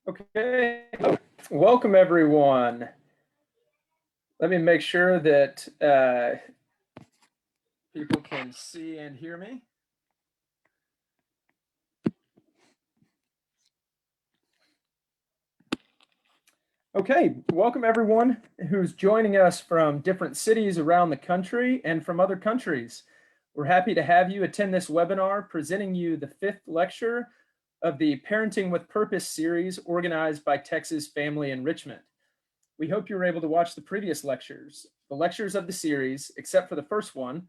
Okay, welcome everyone. Let me make sure that people can see and hear me. Okay, welcome everyone who's joining us from different cities around the country and from other countries. We're happy to have you attend this webinar presenting you the 5th lecture of the Parenting with Purpose series organized by Texas Family Enrichment. We hope you were able to watch the previous lectures. The lectures of the series, except for the first one,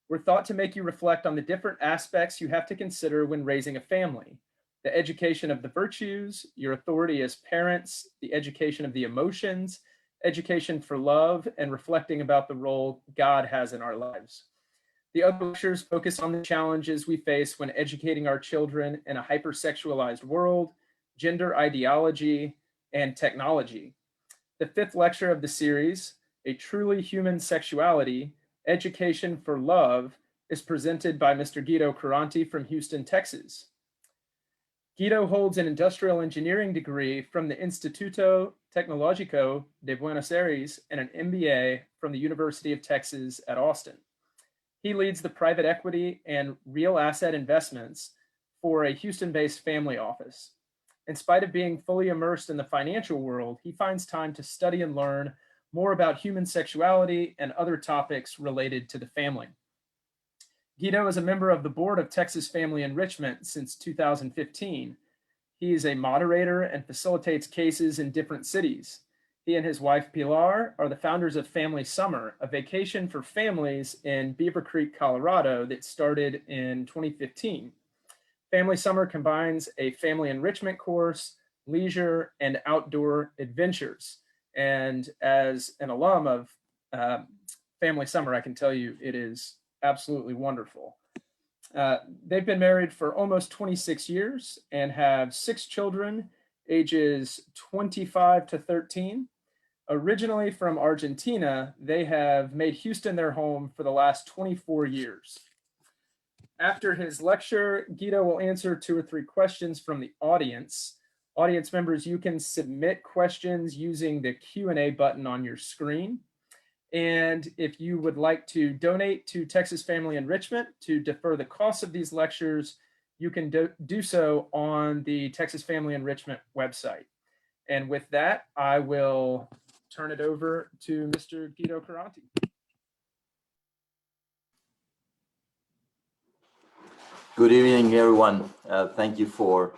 were thought to make you reflect on the different aspects you have to consider when raising a family. The education of the virtues, your authority as parents, the education of the emotions, education for love, and reflecting about the role God has in our lives. The other lectures focus on the challenges we face when educating our children in a hypersexualized world, gender ideology, and technology. The 5th lecture of the series, A Truly Human Sexuality, Education for Love, is presented by Mr. Guido Caranti from Houston, Texas. Guido holds an industrial engineering degree from the Instituto Tecnológico de Buenos Aires and an MBA from the University of Texas at Austin. He leads the private equity and real asset investments for a Houston-based family office. In spite of being fully immersed in the financial world, he finds time to study and learn more about human sexuality and other topics related to the family. Guido is a member of the board of Texas Family Enrichment since 2015. He is a moderator and facilitates cases in different cities. He and his wife Pilar are the founders of Family Summer, a vacation for families in Beaver Creek, Colorado that started in 2015. Family Summer combines a family enrichment course, leisure, and outdoor adventures. And as an alum of Family Summer, I can tell you it is absolutely wonderful. They've been married for almost 26 years and have 6 children, ages 25 to 13. Originally from Argentina, they have made Houston their home for the last 24 years. After his lecture, Guido will answer 2 or 3 questions from the audience. Audience members, you can submit questions using the Q&A button on your screen. And if you would like to donate to Texas Family Enrichment to defer the costs of these lectures, you can do so on the Texas Family Enrichment website. And with that, I will turn it over to Mr. Guido Caranti. Good evening, everyone. Thank you for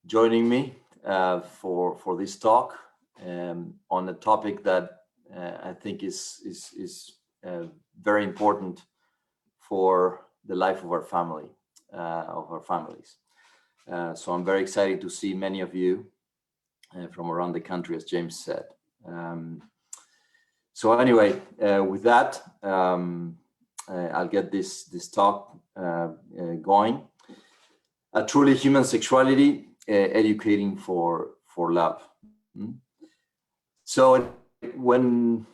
joining me for this talk on a topic that I think is very important for the life of our family, of our families. So I'm very excited to see many of you from around the country, as James said. So anyway, with that, I'll get this talk going. A truly human sexuality, educating for love. So when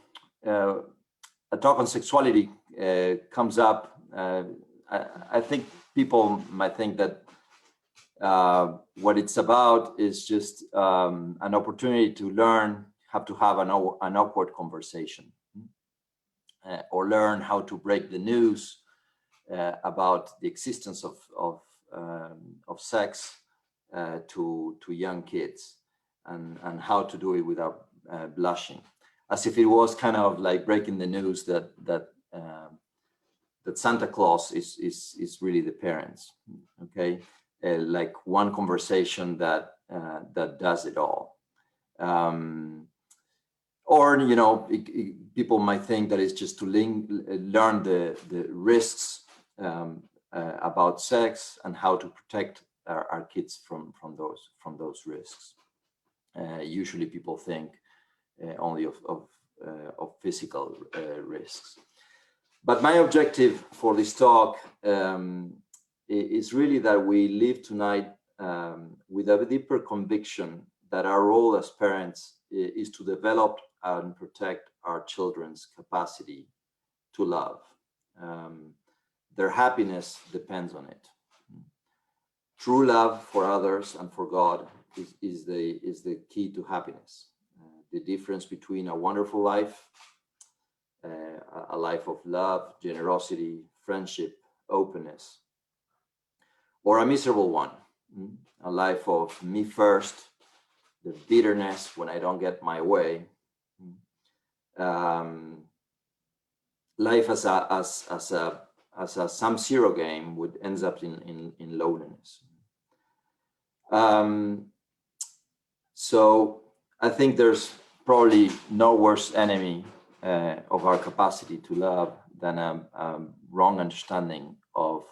a talk on sexuality comes up, I think people might think that what it's about is just an opportunity to learn how to have an awkward conversation. Or learn how to break the news about the existence of sex to young kids, and how to do it without blushing, as if it was kind of like breaking the news that Santa Claus is really the parents. Okay, like one conversation that does it all. Or, you know, people might think that it's just to learn the risks about sex and how to protect our kids from those risks. Usually, people think only of physical risks. But my objective for this talk is really that we live tonight with a deeper conviction that our role as parents is to develop and protect our children's capacity to love. Their happiness depends on it. True love for others and for God is the key to happiness. The difference between a wonderful life, a life of love, generosity, friendship, openness, or a miserable one, a life of me first, the bitterness when I don't get my way, life as a sum zero game, which ends up in loneliness. So I think there's probably no worse enemy of our capacity to love than a wrong understanding of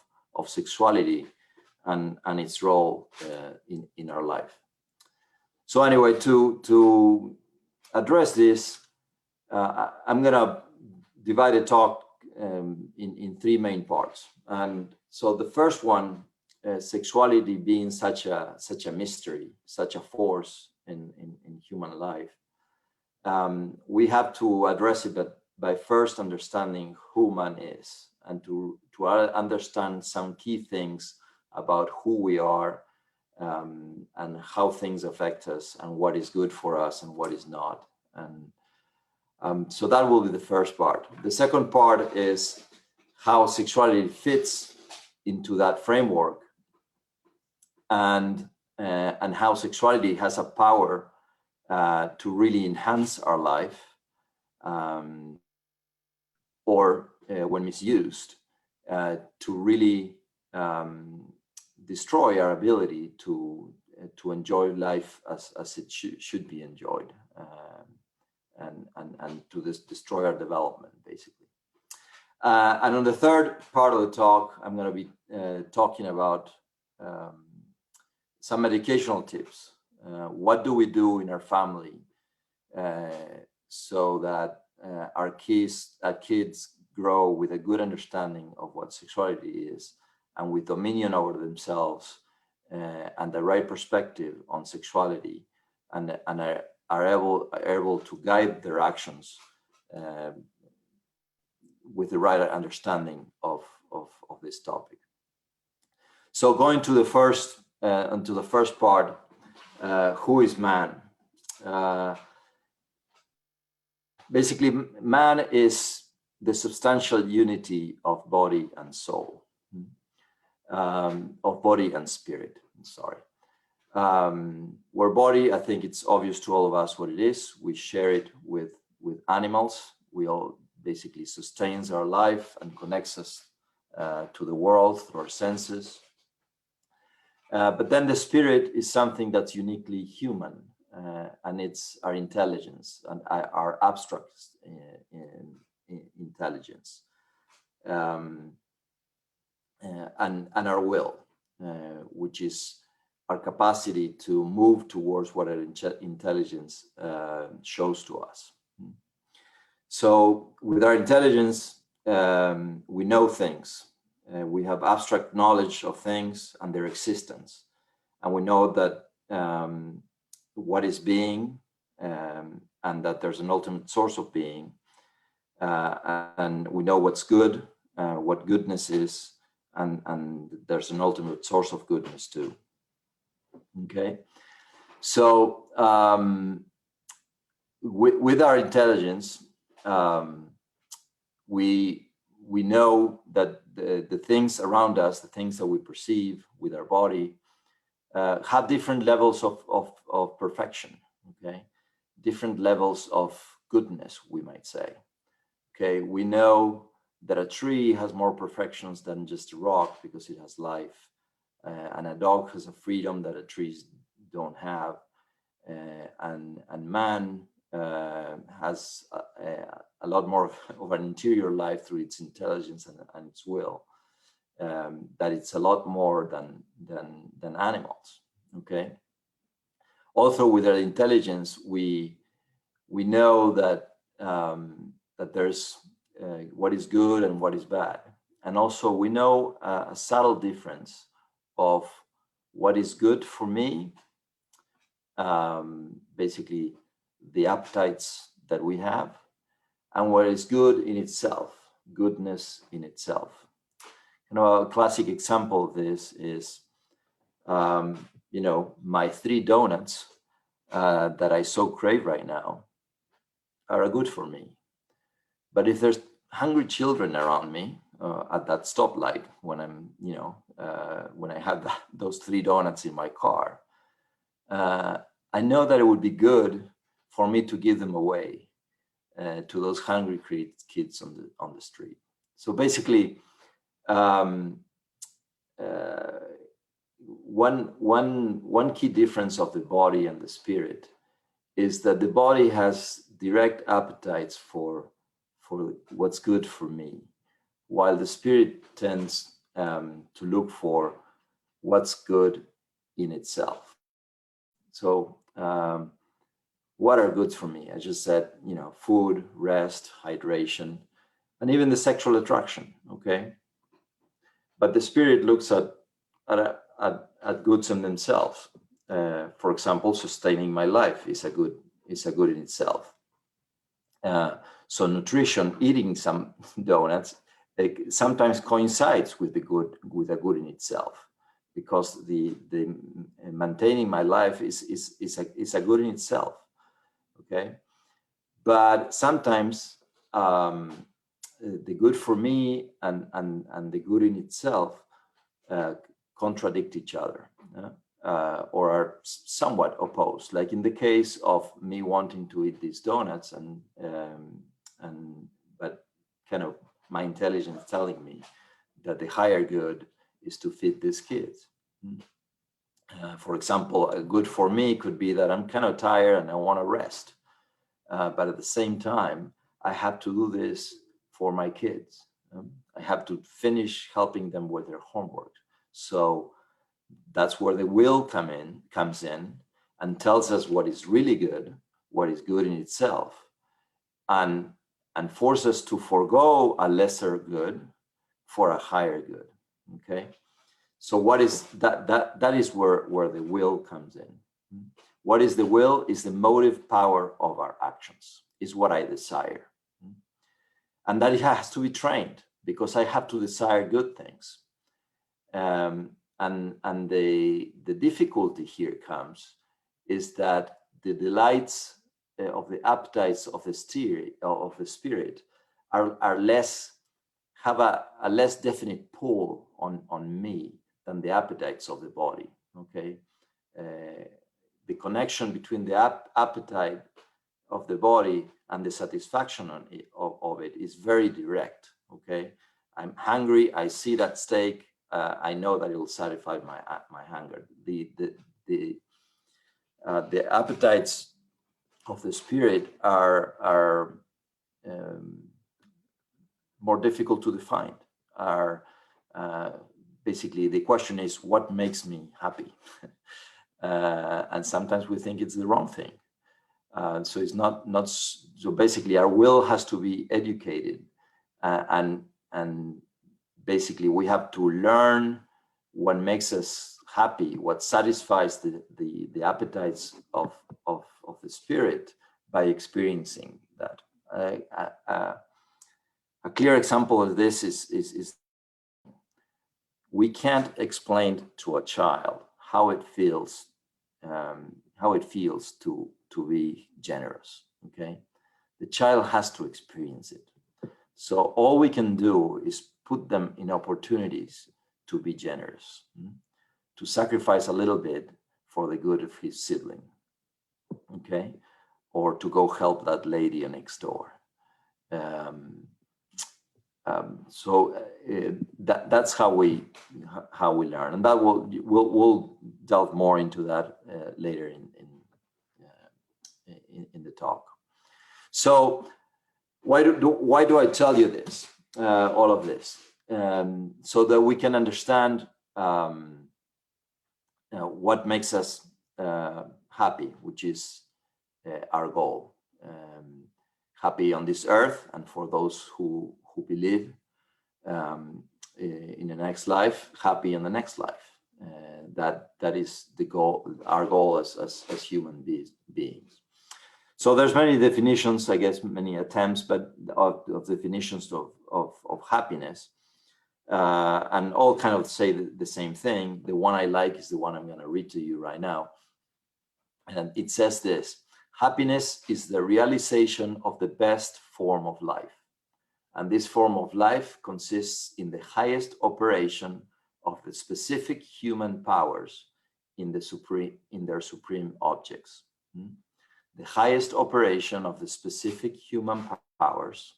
sexuality and its role in our life. So anyway, to address this, I'm gonna divide the talk in three main parts. And so the first one, sexuality being such a mystery, such a force in human life, we have to address it by first understanding who man is, and to understand some key things about who we are, and how things affect us, and what is good for us and what is not. And so that will be the first part. The second part is how sexuality fits into that framework, and how sexuality has a power to really enhance our life, or when misused, to really destroy our ability to enjoy life as it should be enjoyed, and to destroy our development, basically. And on the third part of the talk, I'm going to be talking about some educational tips. What do we do in our family so that our kids grow with a good understanding of what sexuality is, and with dominion over themselves, and the right perspective on sexuality, and are able to guide their actions with the right understanding of this topic. So going to the first part, who is man? Basically, man is the substantial unity of body and soul, of body and spirit. Sorry. Where body, I think it's obvious to all of us what it is. We share it with animals. We all basically sustains our life and connects us to the world through our senses. But then the spirit is something that's uniquely human, and it's our intelligence and our abstract intelligence, and our will, which is our capacity to move towards what our intelligence shows to us. So with our intelligence, we know things. We have abstract knowledge of things and their existence. And we know that what is being, and that there's an ultimate source of being. And we know what's good, what goodness is, and there's an ultimate source of goodness too. Okay, so with our intelligence, we know that the things around us, the things that we perceive with our body, have different levels of perfection. Okay, different levels of goodness, we might say. Okay, we know that a tree has more perfections than just a rock because it has life, and a dog has a freedom that trees don't have, and man has a lot more of an interior life through its intelligence and its will, that it's a lot more than animals. Okay. Also, with our intelligence, we know that that there's what is good and what is bad, and also we know a subtle difference of what is good for me, basically the appetites that we have, and what is good in itself, goodness in itself. You know, a classic example of this is my 3 donuts that I so crave right now are good for me. But if there's hungry children around me at that stoplight when I'm, when I have those 3 donuts in my car, I know that it would be good for me to give them away to those hungry kids on the street. So basically, one key difference of the body and the spirit is that the body has direct appetites for what's good for me, while the spirit tends to look for what's good in itself. So what are goods for me? I just said, food, rest, hydration, and even the sexual attraction, okay? But the spirit looks at goods in themselves. For example, sustaining my life is a good in itself. So nutrition, eating some donuts, sometimes coincides with a good in itself, because the maintaining my life is a good in itself. Okay, but sometimes the good for me and the good in itself contradict each other, or are somewhat opposed. Like in the case of me wanting to eat these donuts, but kind of my intelligence telling me that the higher good is to feed these kids. For example, a good for me could be that I'm kind of tired and I want to rest, but at the same time, I have to do this for my kids. I have to finish helping them with their homework. So that's where the will comes in and tells us what is really good, what is good in itself, and force us to forego a lesser good for a higher good. Okay, so what is that is where the will comes in. What is the will? Is the motive power of our actions, is what I desire, and that it has to be trained, because I have to desire good things. And the difficulty here comes is that the delights of the appetites of the spirit are less, have a less definite pull on me than the appetites of the body. Okay, the connection between the appetite of the body and the satisfaction of it is very direct. Okay, I'm hungry, I see that steak, I know that it will satisfy my hunger. The appetites of the spirit are more difficult to define. Basically, the question is, what makes me happy? And sometimes we think it's the wrong thing. So it's not. So basically, our will has to be educated, and basically we have to learn what makes us happy, what satisfies the appetites of the spirit by experiencing that. A clear example of this is we can't explain to a child how it feels to be generous. Okay, the child has to experience it. So all we can do is put them in opportunities to be generous, to sacrifice a little bit for the good of his sibling, okay, or to go help that lady next door. That's how we learn, and that we'll delve more into that later in the talk. So why do I tell you this, all of this, so that we can understand what makes us happy, which is our goal. Happy on this earth, and for those who believe in the next life, happy in the next life. That is the goal, our goal as human beings. So there's many definitions, I guess, many attempts, but of definitions of happiness. and all kind of say the same thing. The one I like is the one I'm going to read to you right now. And it says this: happiness is the realization of the best form of life. And this form of life consists in the highest operation of the specific human powers in their supreme objects. The highest operation of the specific human powers.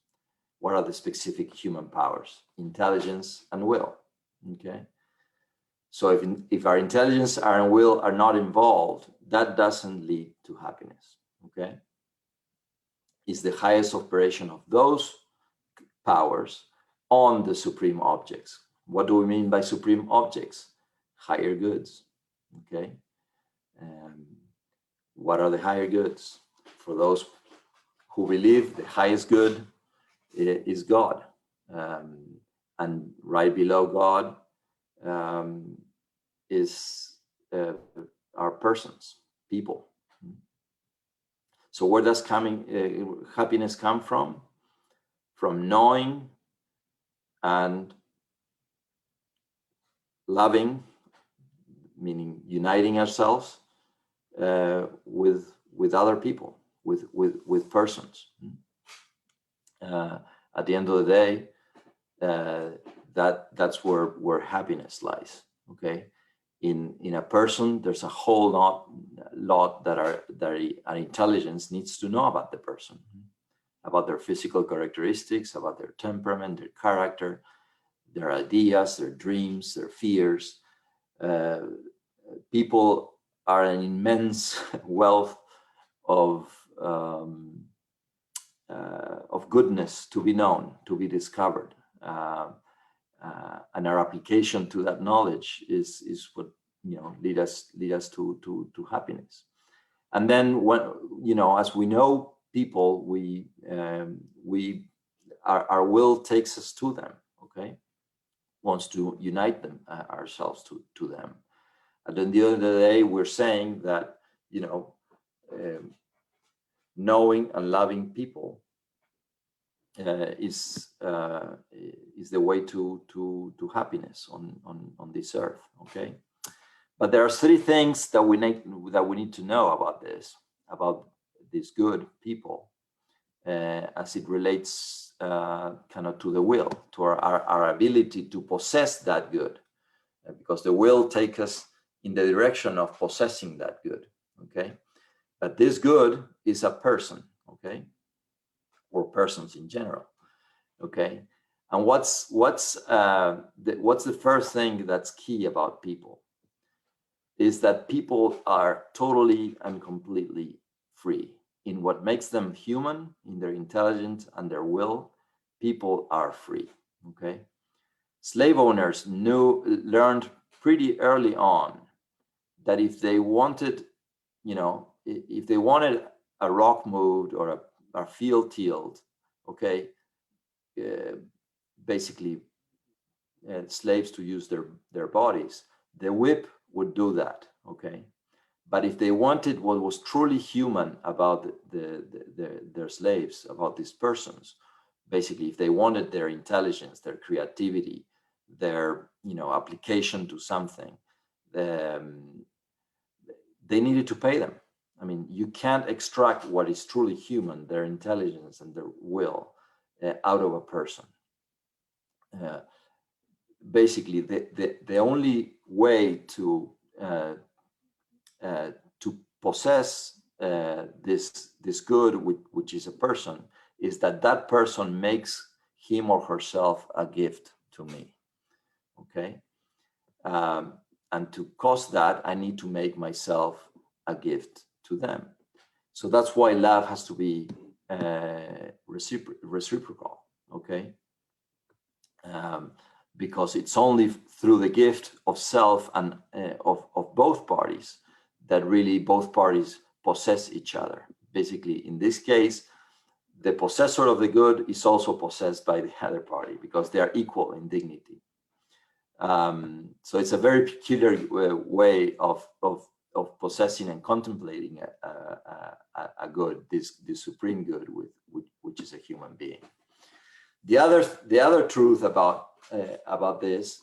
What are the specific human powers? Intelligence and will. Okay. So if our intelligence and will are not involved, that doesn't lead to happiness. Okay. It's the highest operation of those powers on the supreme objects. What do we mean by supreme objects? Higher goods. Okay. What are the higher goods? For those who believe, the highest good is God. And right below God is our persons, people. So where does happiness come from? From knowing and loving, meaning uniting ourselves with other people, with persons. At the end of the day, that's where happiness lies. Okay, in a person, there's a whole lot that our intelligence needs to know about the person, about their physical characteristics, about their temperament, their character, their ideas, their dreams, their fears. People are an immense wealth of goodness to be known, to be discovered, and our application to that knowledge is what lead us to happiness. And then when as we know people, our will takes us to them. Okay, wants to unite them ourselves to them. And at the end of the day, we're saying that knowing and loving people is the way to happiness on this earth. Okay, but there are 3 things that we need to know about these good people, as it relates kind of to the will, to our ability to possess that good, because the will takes us in the direction of possessing that good. Okay, but this good is a person. Okay, or persons in general. Okay, and what's the first thing that's key about people is that people are totally and completely free in what makes them human, in their intelligence and their will. People are free. Okay, slave owners learned pretty early on that if they wanted, if they wanted a rock moved or a field tilled, okay, basically slaves to use their bodies, the whip would do that. Okay, but if they wanted what was truly human about their slaves, about these persons, basically if they wanted their intelligence, their creativity, their application to something, they needed to pay them. I mean, you can't extract what is truly human, their intelligence and their will, out of a person. Basically, the only way to possess this good, which is a person, is that person makes him or herself a gift to me. Okay, and to cause that, I need to make myself a gift to them. So that's why love has to be reciprocal. Okay, because it's only through the gift of self and of both parties that really both parties possess each other. Basically, in this case, the possessor of the good is also possessed by the other party because they are equal in dignity. So it's a very peculiar way of possessing and contemplating a good, this supreme good, which is a human being. The other truth about about this,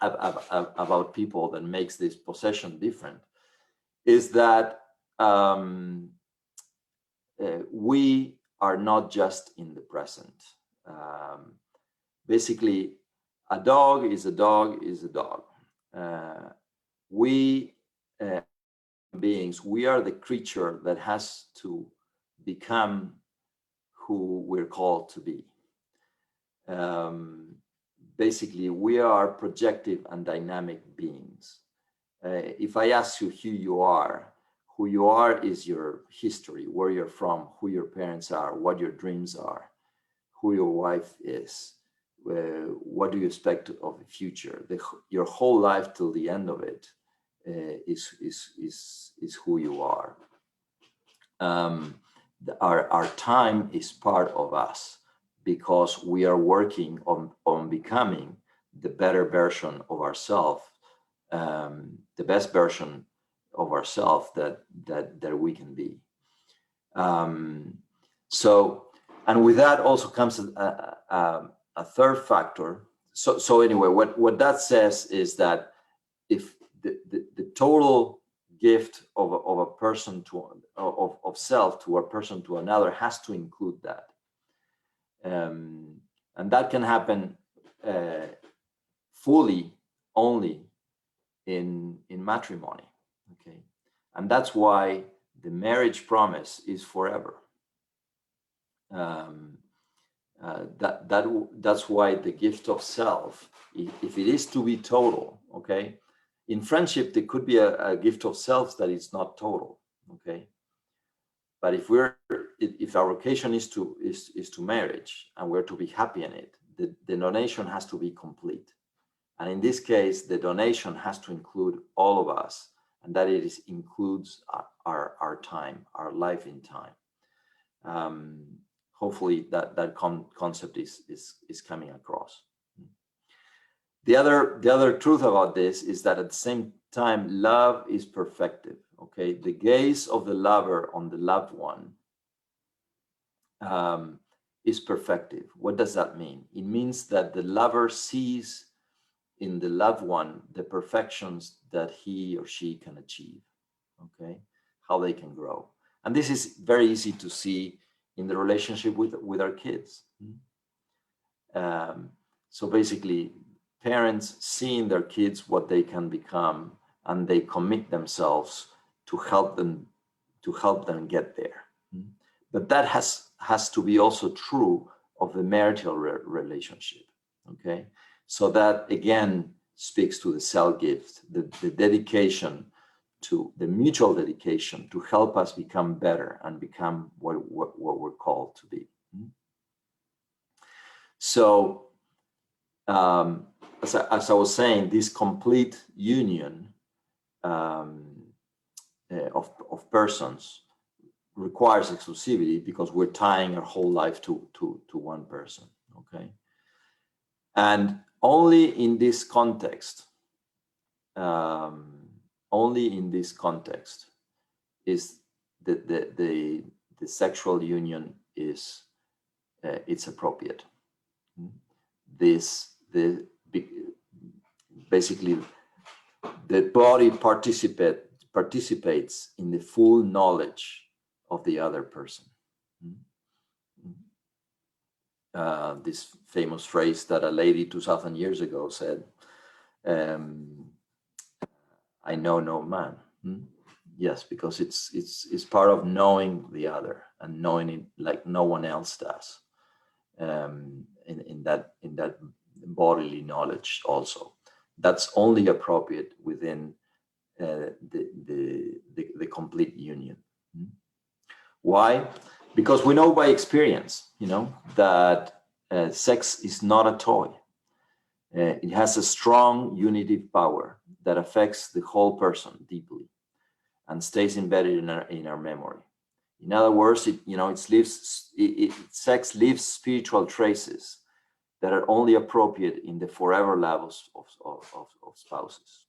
about people that makes this possession different, is that we are not just in the present. Basically, a dog is a dog is a dog. We beings, we are the creature that has to become who we're called to be. Basically, we are projective and dynamic beings. If I ask you who you are is your history, where you're from, who your parents are, what your dreams are, who your wife is, what do you expect of the future. Your whole life till the end of it is who you are. Our time is part of us because we are working on becoming the better version of ourselves, the best version of ourselves that we can be. So, and with that also comes a third factor. So anyway, what that says is that if the total gift of a person of self to a person to another has to include that, and that can happen fully only in matrimony. Okay, and that's why the marriage promise is forever. That's why the gift of self, if it is to be total, okay. In friendship, there could be a gift of self that is not total, okay. But if our vocation is to marriage and we're to be happy in it, the donation has to be complete. And in this case, the donation has to include all of us, and that includes our time, our life in time. Hopefully that concept is coming across. The other truth about this is that at the same time, love is perfective. Okay, the gaze of the lover on the loved one is perfective. What does that mean? It means that the lover sees in the loved one the perfections that he or she can achieve. Okay, how they can grow, and this is very easy to see in the relationship with our kids. So basically, parents seeing their kids what they can become, and they commit themselves to help them get there. But that has to be also true of the marital relationship. Okay, so that again speaks to the self gift, the dedication, to the mutual dedication to help us become better and become what we're called to be. So, as I was saying, this complete union of persons requires exclusivity because we're tying our whole life to one person. Okay, and only in this context, is the sexual union is it's appropriate. Basically the body participates in the full knowledge of the other person. This famous phrase that a lady 2,000 years ago said, I know no man. Yes, because it's part of knowing the other and knowing it like no one else does. In that bodily knowledge also, that's only appropriate within the complete union. Why? Because we know by experience, that sex is not a toy. It has a strong unitive power that affects the whole person deeply and stays embedded in our memory. In other words, sex leaves spiritual traces that are only appropriate in the forever levels of spouses.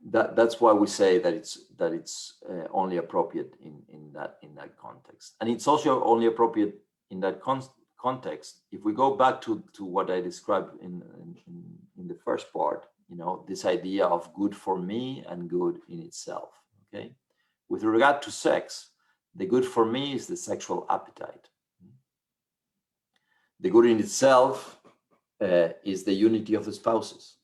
that's why we say that it's only appropriate in that context, and it's also only appropriate in that context. If we go back to what I described in the first part, this idea of good for me and good in itself. Okay, with regard to sex, the good for me is the sexual appetite. The good in itself is the unity of the spouses.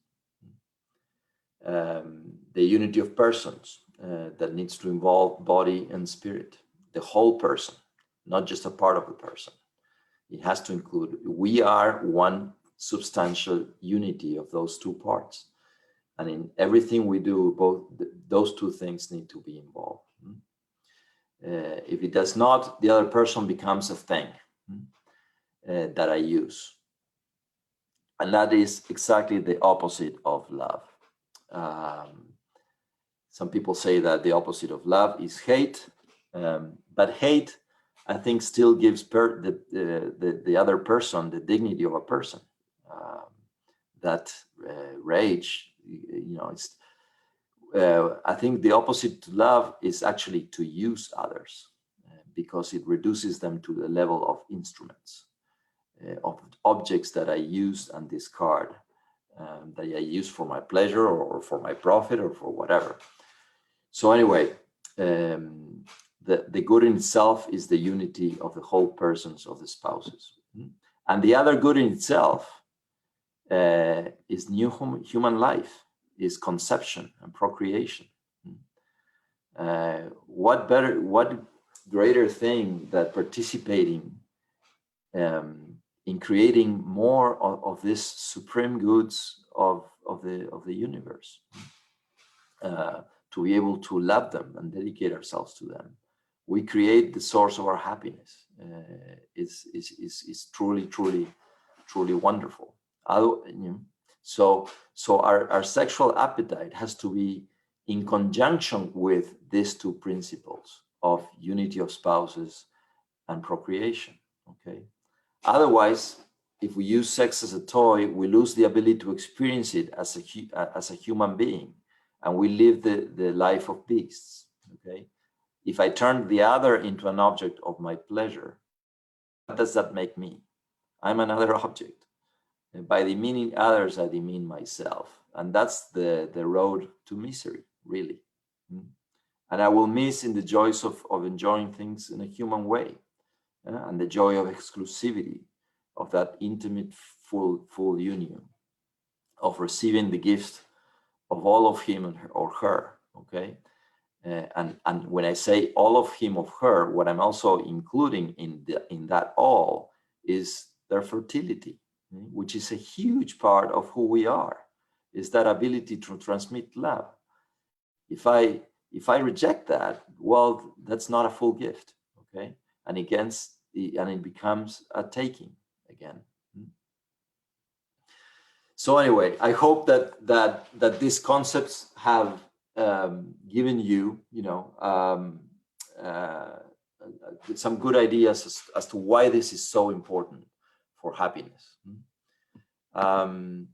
The unity of persons that needs to involve body and spirit, the whole person, not just a part of the person. It has to include, we are one substantial unity of those two parts. And in everything we do, both those two things need to be involved. If it does not, the other person becomes a thing that I use. And that is exactly the opposite of love. Some people say that the opposite of love is hate, but hate, I think, still gives the other person the dignity of a person. That rage, it's. I think the opposite to love is actually to use others, because it reduces them to the level of instruments, of objects that I use and discard. That I use for my pleasure or for my profit or for whatever. So anyway, the good in itself is the unity of the whole persons of the spouses. And the other good in itself is new human life, is conception and procreation. What greater thing than participating in creating more of these supreme goods of the universe, to be able to love them and dedicate ourselves to them. We create the source of our happiness. Is truly wonderful. So our sexual appetite has to be in conjunction with these two principles of unity of spouses and procreation. Okay. Otherwise, if we use sex as a toy, we lose the ability to experience it as a human being, and we live the life of beasts. Okay, if I turn the other into an object of my pleasure, what does that make me? I'm another object. And by demeaning others, I demean myself, and that's the road to misery, really. And I will miss in the joys of enjoying things in a human way. And the joy of exclusivity, of that intimate full union, of receiving the gift of all of him or her. Okay, and when I say all of him or her, what I'm also including in that all is their fertility, which is a huge part of who we are. Is that ability to transmit love. If I reject that, well, that's not a full gift. Okay, and it becomes a taking again. So anyway, I hope that these concepts have given you, some good ideas as to why this is so important for happiness. And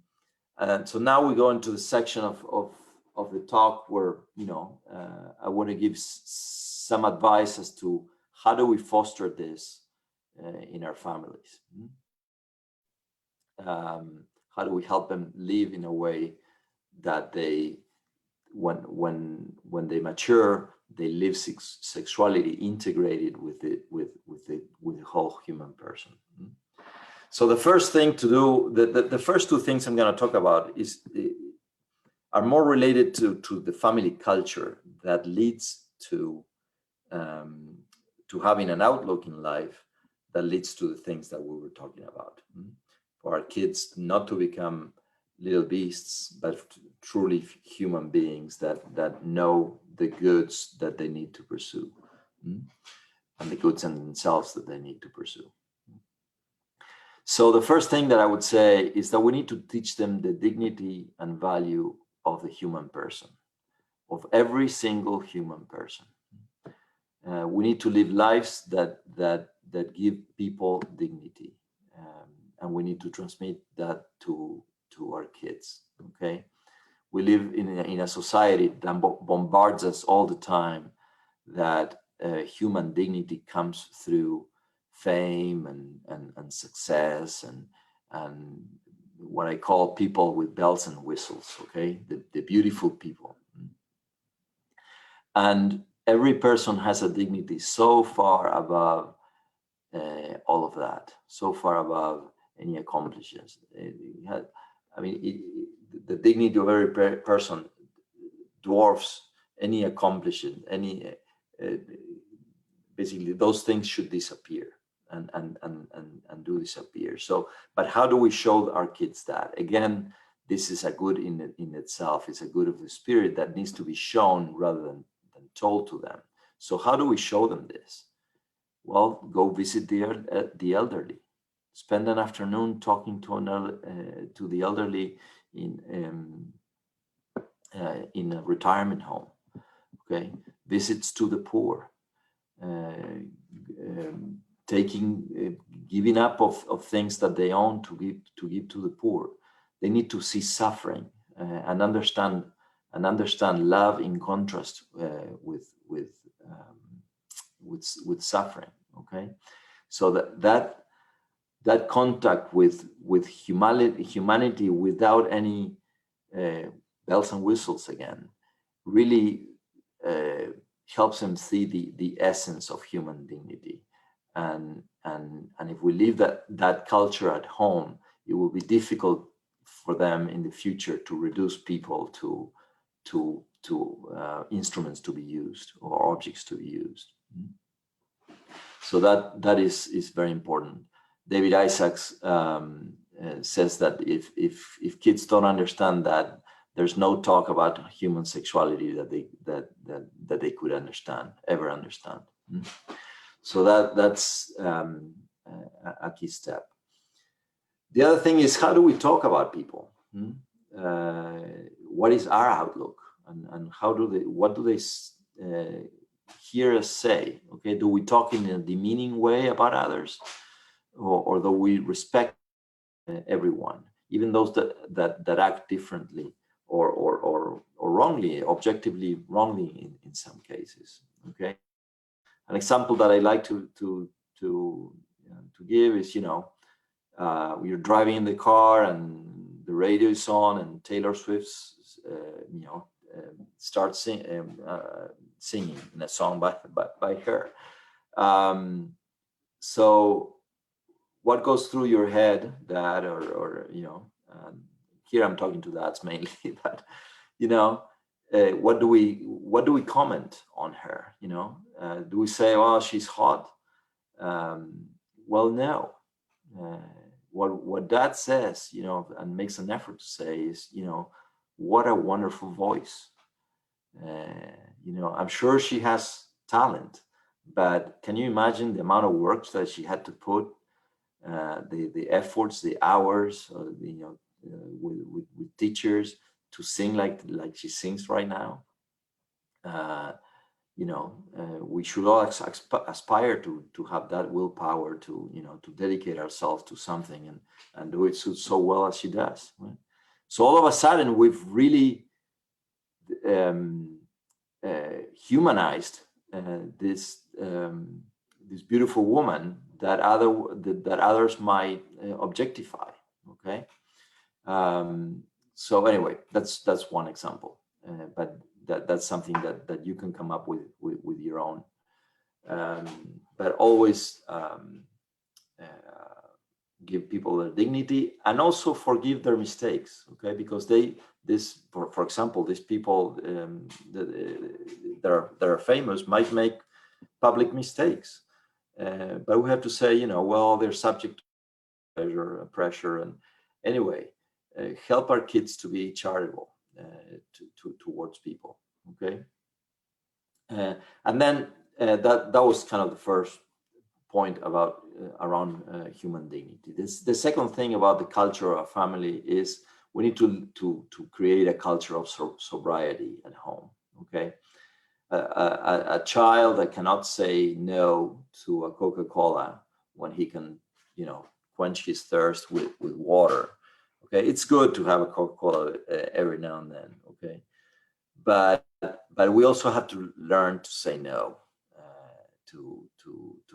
so now we go into the section of the talk where I want to give some advice as to how do we foster this in our families. How do we help them live in a way that they, when they mature, they live sexuality integrated with the whole human person. So the first thing to do, the first two things I'm going to talk about are more related to the family culture that leads to having an outlook in life that leads to the things that we were talking about. For our kids not to become little beasts, but truly human beings that know the goods that they need to pursue, and the goods in themselves that they need to pursue. So the first thing that I would say is that we need to teach them the dignity and value of the human person, of every single human person. We need to live lives that give people dignity, and we need to transmit that to our kids. Okay, We live in a society that bombards us all the time that human dignity comes through fame and success and what I call people with bells and whistles, okay? The beautiful people. And every person has a dignity so far above all of that, so far above any accomplishments. The dignity of every person dwarfs any accomplishment, basically those things should disappear and do disappear. So, but how do we show our kids that? Again, this is a good in itself. It's a good of the spirit that needs to be shown rather than told to them. So how do we show them this? Well, go visit the elderly. Spend an afternoon talking to the elderly in a retirement home. Okay, visits to the poor, giving up of things that they own to give to the poor. They need to see suffering and understand love in contrast with suffering. Okay, so that contact with humanity without any bells and whistles again really helps them see the essence of human dignity. And if we leave that culture at home, it will be difficult for them in the future to reduce people to instruments to be used or objects to be used. So that is very important. David Isaacs says that if kids don't understand that, there's no talk about human sexuality that they could ever understand. So that's a key step. The other thing is, how do we talk about people? What is our outlook, and what do they hear us say? Okay, do we talk in a demeaning way about others, or do we respect everyone, even those that act differently or wrongly, objectively wrongly in some cases? Okay, an example that I like to give is, you're driving in the car and the radio is on and Taylor Swift's starts singing in a song by her. So what goes through your head, Dad, or here I'm talking to dads mainly, but what do we comment on her? Do we say, "Oh, she's hot"? Well, no. What Dad says, and makes an effort to say is, what a wonderful voice. I'm sure she has talent, but can you imagine the amount of work that she had to put, the efforts, the hours, with teachers to sing like she sings right now? We should all aspire to have that willpower to dedicate ourselves to something and do it so well as she does. Right? So all of a sudden, we've really humanized this beautiful woman that others might objectify. Okay. So anyway, that's one example, but that's something that you can come up with your own, but always give people their dignity and also forgive their mistakes. Okay, because for example, these people that are famous might make public mistakes, but we have to say, well, they're subject to pressure, and anyway, help our kids to be charitable towards people. Okay, and then that was kind of the first point about around human dignity. The second thing about the culture of family is we need to create a culture of sobriety at home. Okay, a child that cannot say no to a Coca-Cola when he can, quench his thirst with water. Okay, it's good to have a Coca-Cola every now and then. but we also have to learn to say no to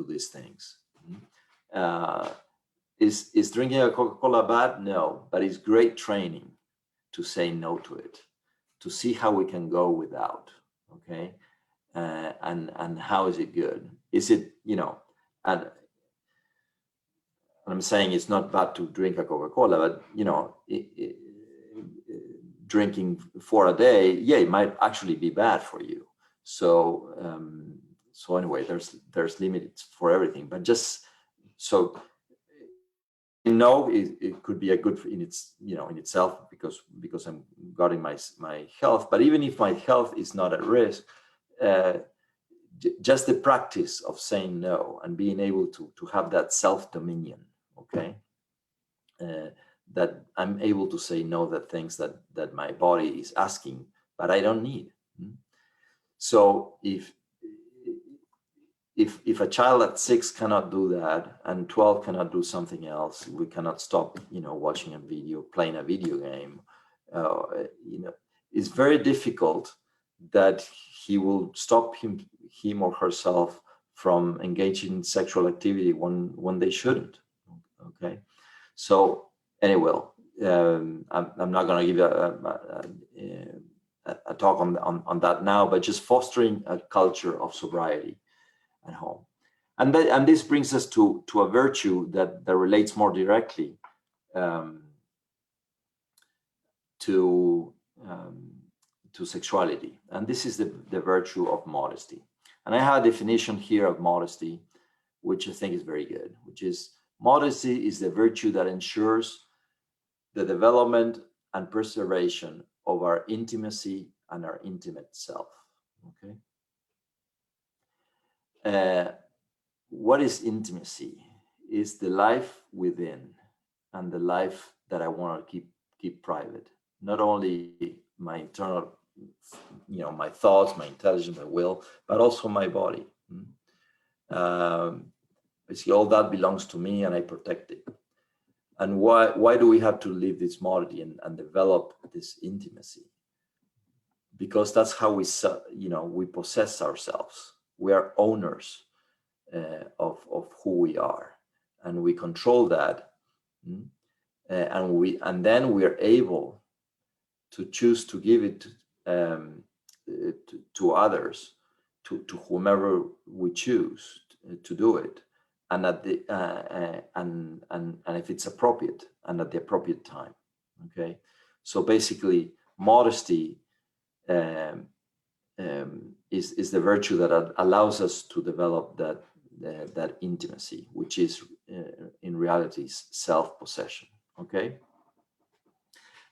these things. Is drinking a Coca-Cola bad? No, but it's great training to say no to it, to see how we can go without. Okay, and how is it good? Is it, and I'm saying it's not bad to drink a Coca-Cola, but drinking 4 a day, yeah, it might actually be bad for you. So anyway, there's limits for everything, but just so it could be a good in itself because I'm guarding my health. But even if my health is not at risk, just the practice of saying no and being able to have that self-dominion, okay, that I'm able to say no to things that my body is asking, but I don't need. So if a child at 6 cannot do that and 12 cannot do something else, we cannot stop, watching a video, playing a video game. It's very difficult that he will stop him or herself from engaging in sexual activity when they shouldn't. Okay, so anyway, I'm not going to give a talk on that now, but just fostering a culture of sobriety at home. And this brings us to a virtue that relates more directly to sexuality. And this is the virtue of modesty. And I have a definition here of modesty, which I think is very good, which is modesty is the virtue that ensures the development and preservation of our intimacy and our intimate self. Okay. What is intimacy? Is the life within and the life that I want to keep private. Not only my internal, my thoughts, my intelligence, my will, but also my body. Basically, all that belongs to me, and I protect it. And why do we have to live this modesty and develop this intimacy? Because that's how we possess ourselves. We are owners of who we are, and we control that, and then we are able to choose to give it to others, to whomever we choose to do it, and at the and if it's appropriate and at the appropriate time. Okay, so basically, modesty is the virtue that allows us to develop that intimacy, which is in reality self-possession. Okay,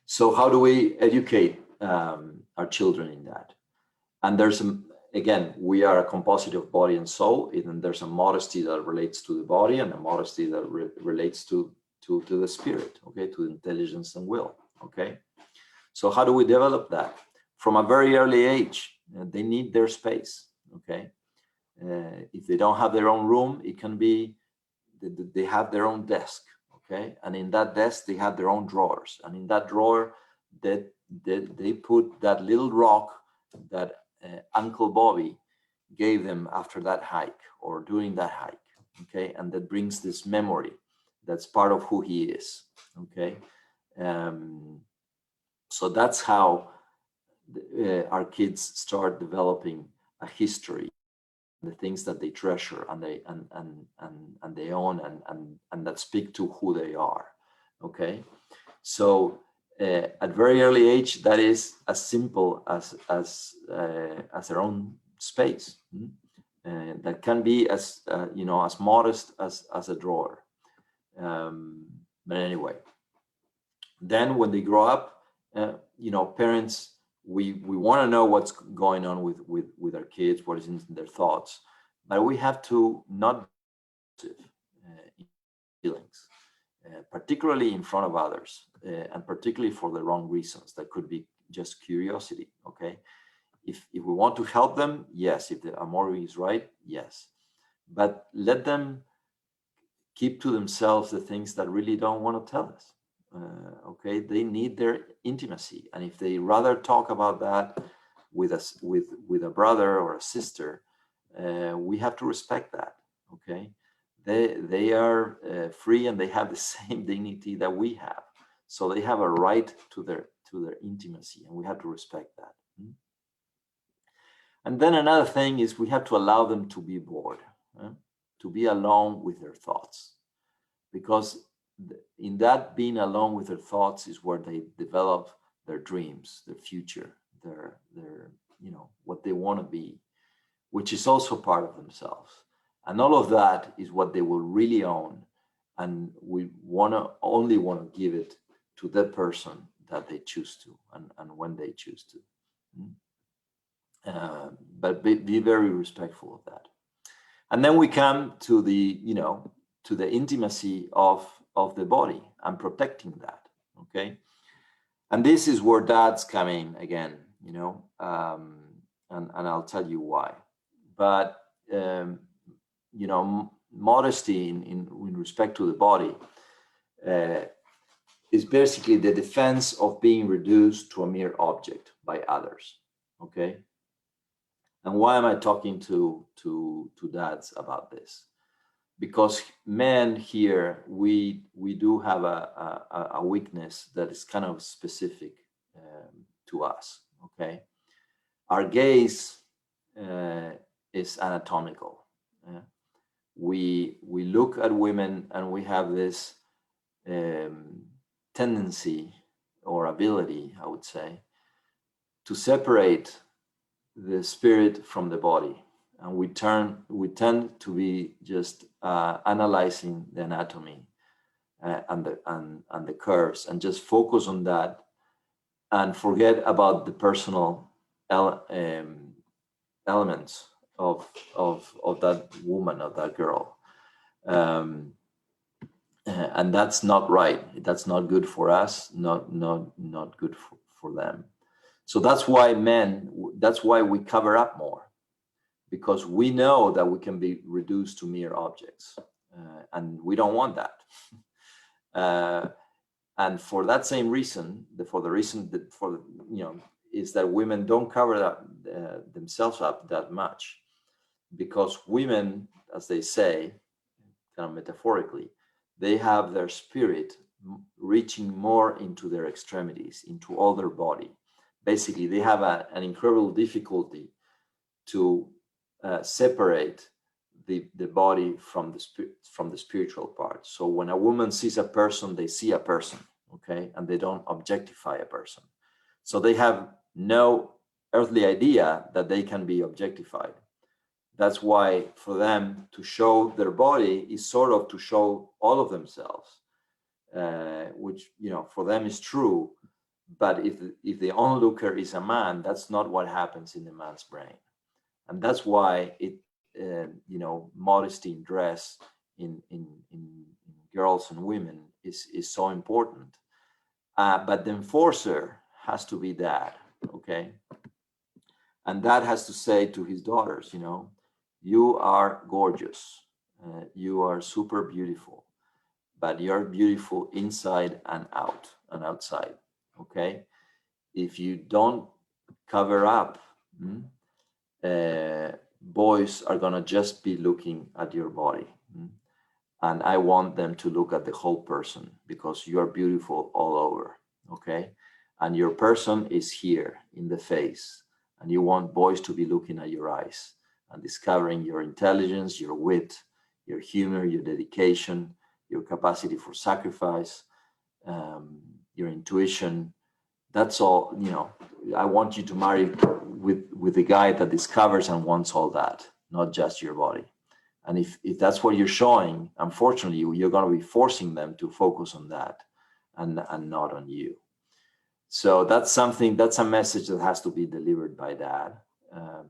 so how do we educate our children in that? And there's again, we are a composite of body and soul, and there's a modesty that relates to the body and a modesty that relates to the spirit, okay, to intelligence and will. Okay, so how do we develop that? From a very early age, they need their space. Okay, if they don't have their own room, it can be they have their own desk. Okay, and in that desk they have their own drawers, and in that drawer they put that little rock that Uncle Bobby gave them after that hike or during that hike. Okay, and that brings this memory that's part of who he is. Okay, so that's how our kids start developing a history, the things that they treasure and they own and that speak to who they are. Okay, so at very early age, that is as simple as their own space. That can be as as modest as a drawer. But anyway, then when they grow up, parents, we want to know what's going on with our kids, what is in their thoughts, but we have to not feelings, particularly in front of others, and particularly for the wrong reasons. That could be just curiosity. Okay, if we want to help them, yes. If the amor is right, yes, but let them keep to themselves the things that really don't want to tell us. Okay, they need their intimacy, and if they rather talk about that, with a brother or a sister, we have to respect that. Okay, they are free and they have the same dignity that we have, so they have a right to their intimacy, and we have to respect that. And then another thing is we have to allow them to be bored, to be alone with their thoughts, because in that being alone with their thoughts is where they develop their dreams, their future, their what they want to be, which is also part of themselves. And all of that is what they will really own. And we only want to give it to the person that they choose to, and when they choose to. But be very respectful of that. And then we come to the, to the intimacy of the body and protecting that. Okay. And this is where dads come in again, and I'll tell you why. But, modesty in respect to the body is basically the defense of being reduced to a mere object by others. Okay. And why am I talking to dads about this? Because men here, we do have a weakness that is kind of specific to us. Okay, our gaze is anatomical. We look at women and we have this tendency or ability, I would say, to separate the spirit from the body, and we tend to be just analyzing the anatomy and the curves, and just focus on that and forget about the personal elements of that woman, of that girl, and that's not right. That's not good for us. Not good for them. So that's why we cover up more, because we know that we can be reduced to mere objects, and we don't want that. And for that same reason, is that women don't cover themselves up that much, because women, as they say, kind of metaphorically, they have their spirit reaching more into their extremities, into all their body. Basically, they have an incredible difficulty to separate the body from the spiritual part. So when a woman sees a person, they see a person, okay, and they don't objectify a person. So they have no earthly idea that they can be objectified. That's why for them to show their body is sort of to show all of themselves, which for them is true. But if the onlooker is a man, that's not what happens in the man's brain. And that's why modesty in dress in girls and women is so important. But the enforcer has to be dad, okay? And dad has to say to his daughters, you are gorgeous, you are super beautiful, but you're beautiful inside and out and outside, okay? If you don't cover up, boys are gonna just be looking at your body. And I want them to look at the whole person, because you are beautiful all over, okay? And your person is here in the face, and you want boys to be looking at your eyes and discovering your intelligence, your wit, your humor, your dedication, your capacity for sacrifice, your intuition. That's all, I want you to marry with a guy that discovers and wants all that, not just your body. And if that's what you're showing, unfortunately, you're going to be forcing them to focus on that and not on you. So that's a message that has to be delivered by dad,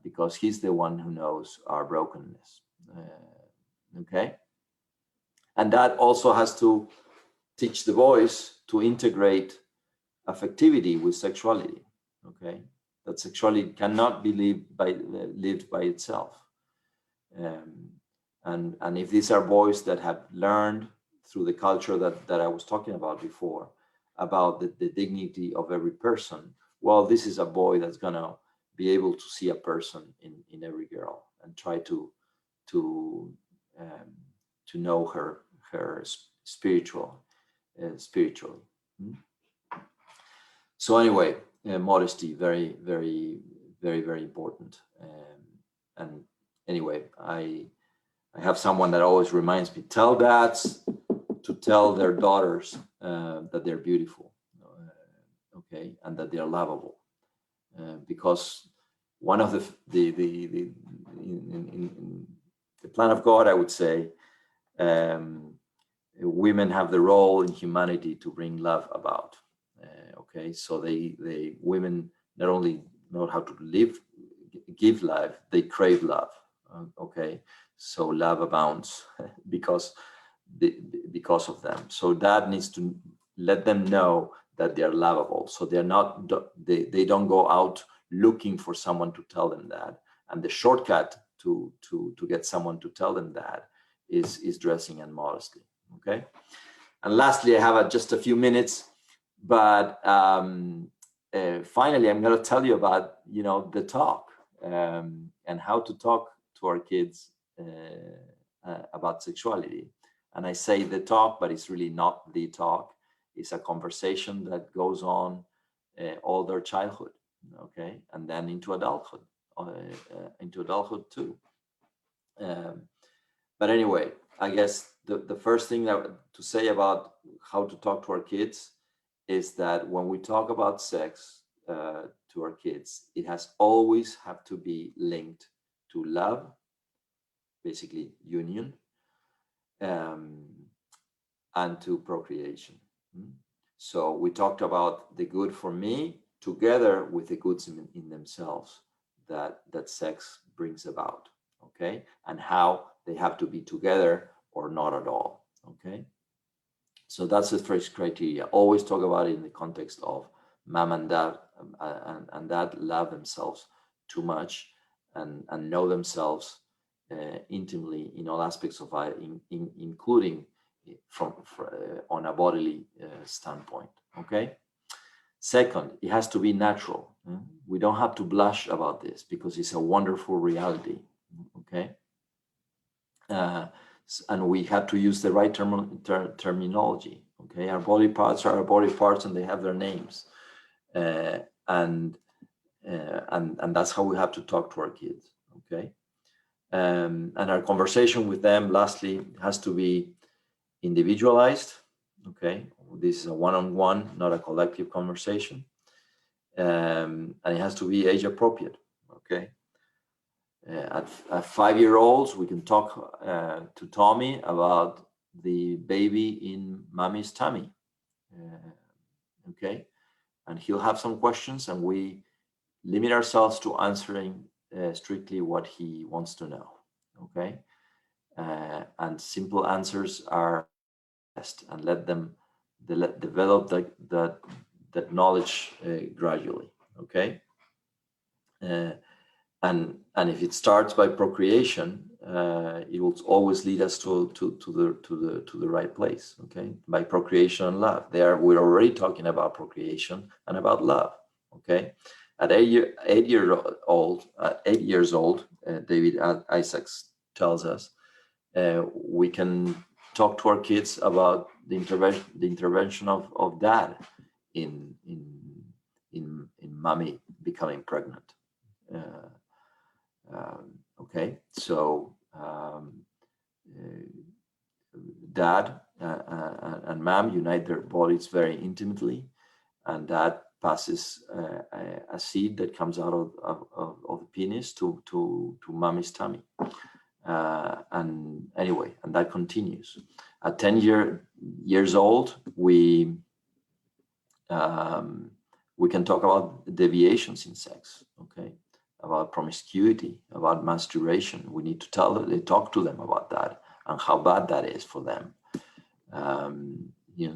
because he's the one who knows our brokenness. Okay. And that also has to teach the boys to integrate affectivity with sexuality. Okay. That sexuality cannot be lived by itself. And if these are boys that have learned through the culture that I was talking about before, about the dignity of every person, well, this is a boy that's gonna be able to see a person in every girl and try to know her spiritually. So anyway, modesty, very, very, very, very important. And anyway, I have someone that always reminds me, tell dads to tell their daughters that they're beautiful, okay, and that they're lovable, because one of in the plan of God, I would say, women have the role in humanity to bring love about. Okay, so women not only know how to give love, they crave love. Okay, so love abounds because of them. So dad needs to let them know that they're lovable. So they don't go out looking for someone to tell them that. And the shortcut to get someone to tell them that is dressing and modesty. Okay. And lastly, I have just a few minutes, but finally, I'm going to tell you about the talk and how to talk to our kids about sexuality. And I say the talk, but it's really not the talk. It's a conversation that goes on all their childhood, okay, and then into adulthood too. But anyway, I guess the first thing to say about how to talk to our kids is that when we talk about sex to our kids, it has always have to be linked to love, basically union, and to procreation. So we talked about the good for me together with the goods in themselves that sex brings about, okay, and how they have to be together or not at all, okay. So that's the first criteria. Always talk about it in the context of mom and dad, and dad love themselves too much and know themselves intimately in all aspects of life, including from on a bodily standpoint. Okay. Second, it has to be natural. We don't have to blush about this because it's a wonderful reality. Okay. And we have to use the right terminology. Okay, our body parts are our body parts, and they have their names, and that's how we have to talk to our kids. Okay, and our conversation with them, lastly, has to be individualized. Okay, this is a one-on-one, not a collective conversation, and it has to be age appropriate. Okay. At 5-year-olds, we can talk to Tommy about the baby in mommy's tummy, okay? And he'll have some questions, and we limit ourselves to answering strictly what he wants to know, okay? And simple answers are best, and let them develop that knowledge gradually, okay? And if it starts by procreation, it will always lead us to the right place. Okay, by procreation and love. We're already talking about procreation and about love. Okay, at 8 years old, David Isaacs tells us we can talk to our kids about the intervention of dad in mommy becoming pregnant. Okay, so dad and mom unite their bodies very intimately, and dad passes a seed that comes out of the penis to mommy's tummy. And anyway, and that continues. At 10 years old, we can talk about deviations in sex, okay, about promiscuity, about masturbation. We need to talk to them about that and how bad that is for them.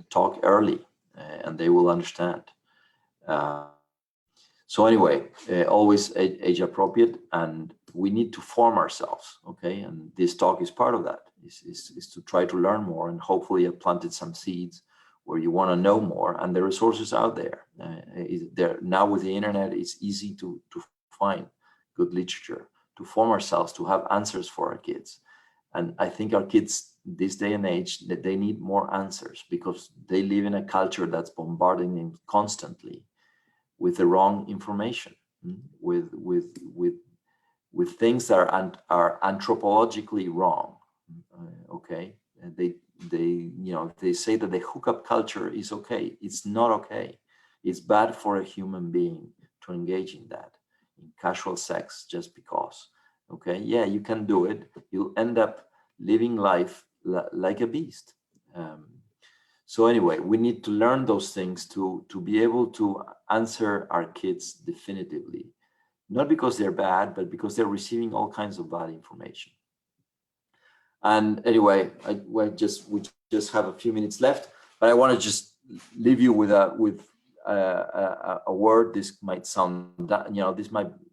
Talk early, and they will understand. So anyway, always age appropriate, and we need to form ourselves, okay? And this talk is part of that, is to try to learn more, and hopefully I've planted some seeds where you want to know more, and the resources out there. Now with the internet, it's easy to find good literature, to form ourselves, to have answers for our kids. And I think our kids this day and age, that they need more answers because they live in a culture that's bombarding them constantly with the wrong information, with things that are anthropologically wrong. Okay, and they they say that the hookup culture is okay. It's not okay. It's bad for a human being to engage in that, in casual sex, just because. Okay, yeah, you can do it. You'll end up living life like a beast. So anyway, we need to learn those things to be able to answer our kids definitively, not because they're bad, but because they're receiving all kinds of bad information. And anyway, we just have a few minutes left, but I want to just leave you with a word. This might sound,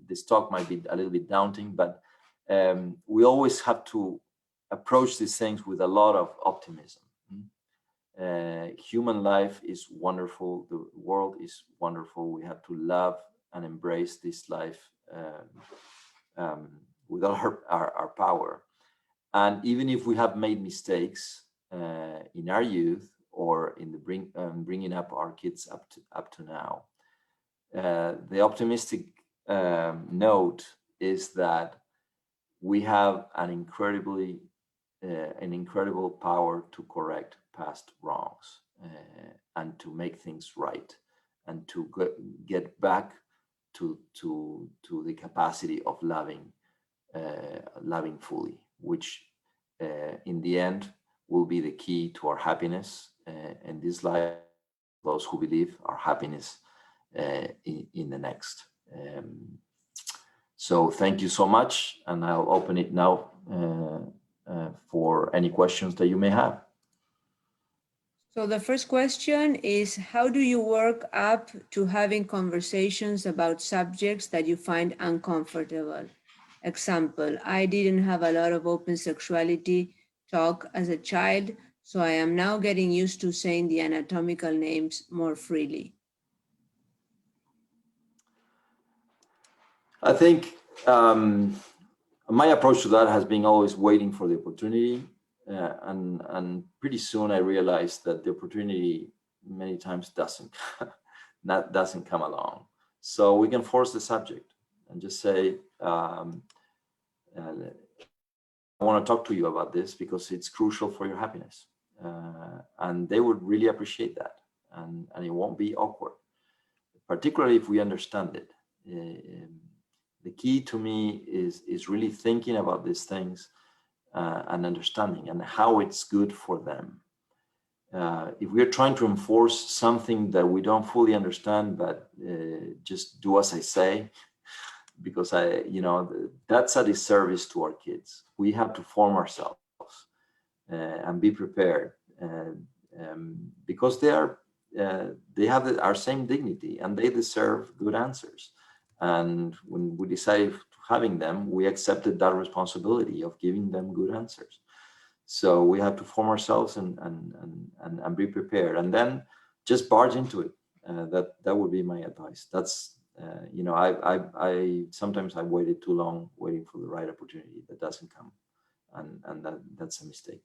this talk might be a little bit daunting, but we always have to approach these things with a lot of optimism. Human life is wonderful. The world is wonderful. We have to love and embrace this life with all our power. And even if we have made mistakes in our youth or in the bringing up our kids up to now, the optimistic note is that we have an incredible power to correct past wrongs and to make things right and to get back to the capacity of loving fully, which in the end will be the key to our happiness in this life, those who believe our happiness in the next. So thank you so much, and I'll open it now for any questions that you may have. So the first question is, how do you work up to having conversations about subjects that you find uncomfortable? Example, I didn't have a lot of open sexuality talk as a child, so I am now getting used to saying the anatomical names more freely. I think my approach to that has been always waiting for the opportunity. And pretty soon I realized that the opportunity many times doesn't come along. So we can force the subject and just say, I want to talk to you about this because it's crucial for your happiness. And they would really appreciate that. And it won't be awkward, particularly if we understand it. The key to me is really thinking about these things and understanding and how it's good for them. If we're trying to enforce something that we don't fully understand, but just do as I say, because that's a disservice to our kids. We have to form ourselves and be prepared because they have our same dignity and they deserve good answers. And when we decided having them, we accepted that responsibility of giving them good answers. So we have to form ourselves and be prepared, and then just barge into it. That would be my advice. That's I sometimes I waited too long waiting for the right opportunity that doesn't come, and that's a mistake.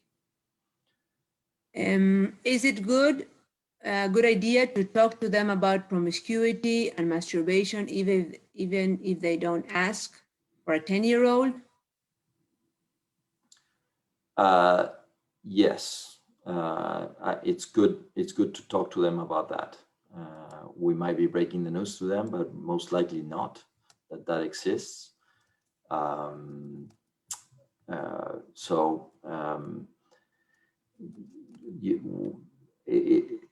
Is it a good idea to talk to them about promiscuity and masturbation even if they don't ask, for a 10-year-old? Yes, it's good to talk to them about that. We might be breaking the news to them, but most likely not that exists.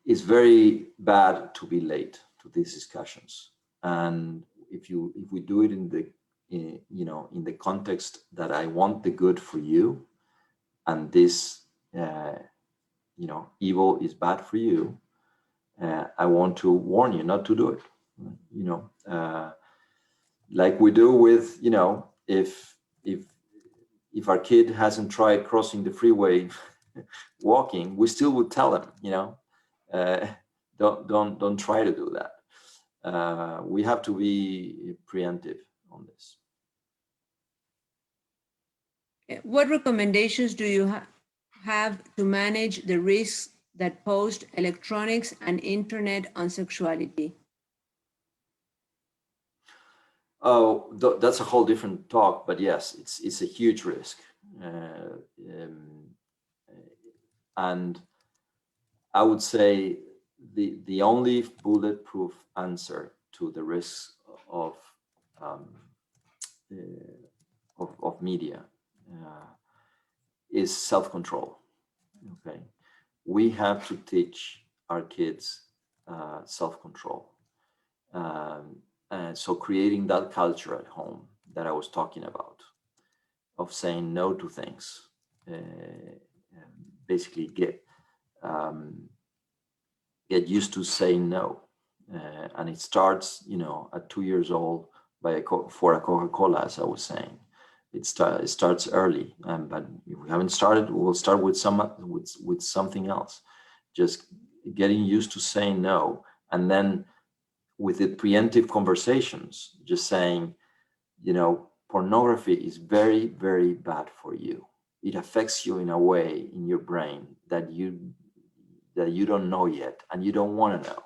It's very bad to be late to these discussions, and if we do it in the context that I want the good for you, and this evil is bad for you, I want to warn you not to do it. Like we do with if our kid hasn't tried crossing the freeway walking, we still would tell them, don't try to do that. We have to be preemptive on this. What recommendations do you have to manage the risks that pose electronics and internet on sexuality? Oh, that's a whole different talk, but yes, it's a huge risk. And I would say the only bulletproof answer to the risks of media is self-control. Okay, we have to teach our kids self-control. And so creating that culture at home that I was talking about, of saying no to things, basically get used to saying no. And it starts, at 2 years old for a Coca-Cola, as I was saying. It starts early, but if we haven't started, we'll start with something else. Just getting used to saying no, and then with the preemptive conversations, just saying, pornography is very, very bad for you. It affects you in a way in your brain that you don't know yet, and you don't want to know,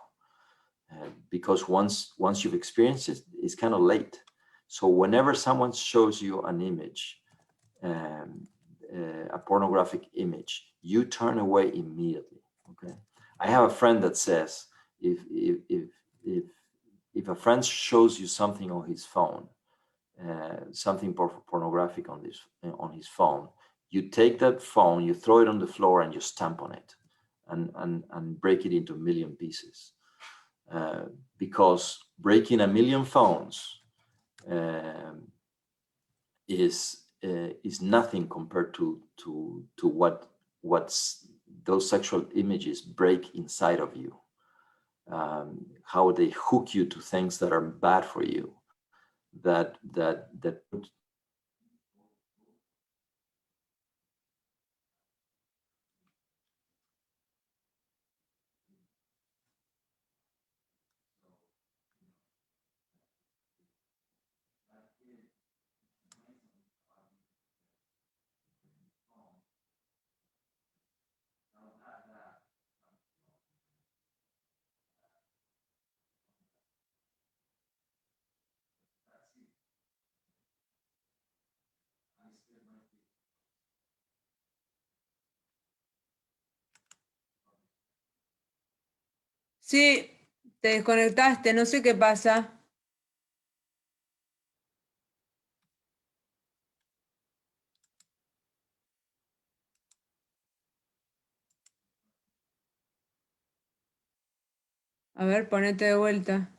because once you've experienced it, it's kind of late. So whenever someone shows you an image, a pornographic image, you turn away immediately. Okay, I have a friend that says if a friend shows you something on his phone, something pornographic on his phone, you take that phone, you throw it on the floor, and you stamp on it, and break it into a million pieces. Because breaking a million phones is nothing compared to what's those sexual images break inside of you. How they hook you to things that are bad for you, that Sí, te desconectaste, no sé qué pasa. A ver, ponete de vuelta.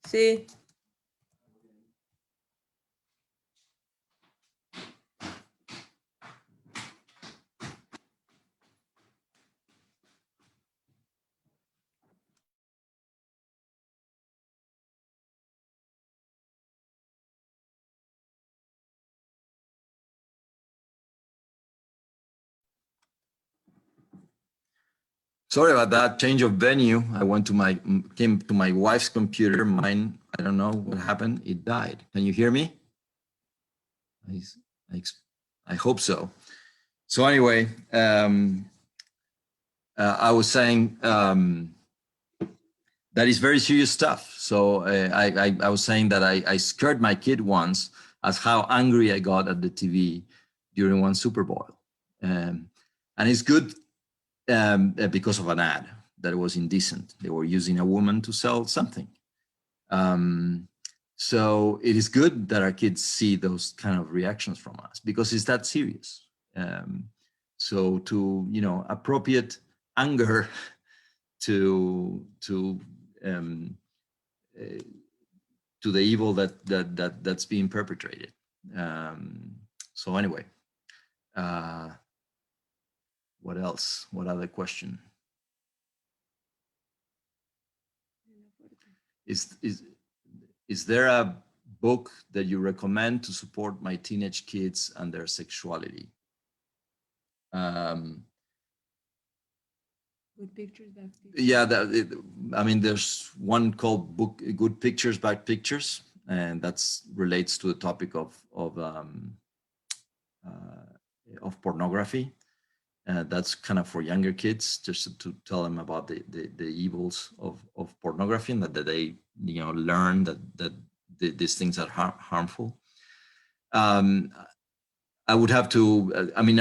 Sí. Sorry about that change of venue. I came to my wife's computer. Mine, I don't know what happened. It died. Can you hear me? I hope so. So anyway, I was saying that is very serious stuff. So I was saying that I scared my kid once as how angry I got at the TV during one Super Bowl. And it's good because of an ad that was indecent. They were using a woman to sell something. So it is good that our kids see those kind of reactions from us because it's that serious. So to appropriate anger to the evil that's being perpetrated. So anyway, what else? What other question? Is there a book that you recommend to support my teenage kids and their sexuality? Good pictures, bad pictures. Yeah, I mean, there's one called book Good Pictures, Bad Pictures, and that's relates to the topic of pornography. That's kind of for younger kids, just to tell them about the evils of pornography, and that they learn that these things are harmful. I would have to. I mean,